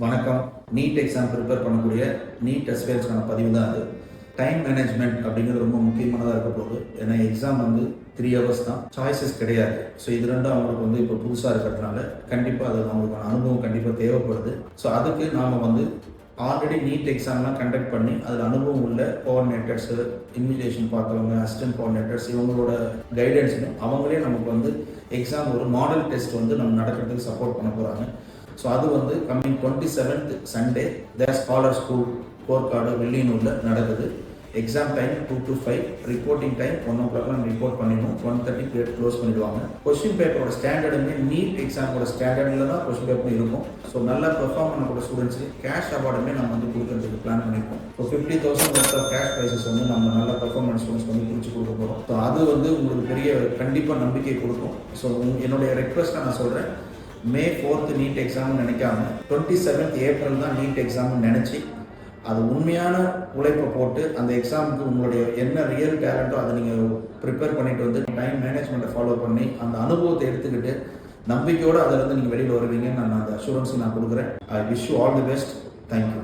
வணக்கம். NEET exam prepare பண்ணக்கூடிய NEET எஸ்பிஎல்ஸ்க்கான பதிவு தான் அது. டைம் மேனேஜ்மெண்ட் அப்படிங்கிறது ரொம்ப முக்கியமானதாக இருக்க போகுது. ஏன்னா எக்ஸாம் 3 ஹவர்ஸ் தான், சாய்ஸஸ் கிடையாது. ஸோ இது ரெண்டும் அவங்களுக்கு இப்போ புதுசாக இருக்கிறதுனால கண்டிப்பாக அது அவங்களுக்கான அனுபவம் கண்டிப்பாக தேவைப்படுது. ஸோ அதுக்கு நாம் ஆல்ரெடி நீட் எக்ஸாம்லாம் கண்டக்ட் பண்ணி அதில் அனுபவம் உள்ள கோஆர்டினேட்டர்ஸு, இன்விடேஷன் பார்த்தவங்க, அசிஸ்டன்ட் கோஆர்டினேட்டர்ஸ், இவங்களோட கைடன்ஸும் அவங்களே நமக்கு எக்ஸாம் ஒரு மாடல் டெஸ்ட் நம்ம நடக்கிறதுக்கு சப்போர்ட் பண்ண போகிறாங்க. ஸோ அது coming 27th Sunday scholar school Korkadu வெள்ளியனூரில் நடக்குது. Exam time 2 to 5, reporting time 1 o'clock report பண்ணிடணும். 1:30 கேட் க்ளோஸ் பண்ணிடுவாங்க. கொஸ்டின் பேப்பரோட ஸ்டாண்டர்டுமே நீட் எக்ஸாமோட ஸ்டாண்டர்டில் தான் கொஸ்டின் பேப்பர் இருக்கும். ஸோ நல்லா பெர்ஃபார்ம் பண்ணக்கூடிய ஸ்டூடெண்ட்ஸுக்கு கேஷ் அவார்டுமே நம்ம கொடுக்கறதுக்கு பிளான் பண்ணியிருக்கோம். So 50,000 worth of cash prizes நம்ம நல்ல பெர்ஃபார்மன்ஸ் ஸ்டூடெண்ட்ஸ் பிடிச்சி கொடுக்க போகிறோம். ஸோ அது உங்களுக்கு பெரிய கண்டிப்பாக நம்பிக்கை கொடுக்கும். ஸோ என்னுடைய ரெக்வஸ்ட்டாக நான் சொல்கிறேன், May 4th நீட் எக்ஸாம்னு நினைக்காம 27th ஏப்ரல் தான் நீட் எக்ஸாம்னு நினச்சி அது உண்மையான உழைப்பை போட்டு அந்த எக்ஸாமுக்கு உங்களுடைய என்ன ரியல் டேலண்ட்டோ அதை நீங்கள் ப்ரிப்பேர் பண்ணிட்டு டைம் மேனேஜ்மெண்ட்டை ஃபாலோ பண்ணி அந்த அனுபவத்தை எடுத்துக்கிட்டு நம்பிக்கையோடு அதிலிருந்து நீங்கள் வெளியில் வருவீங்கன்னு நான் அந்த அஷூரன்ஸை நான் கொடுக்குறேன். I wish you all the best. Thank you.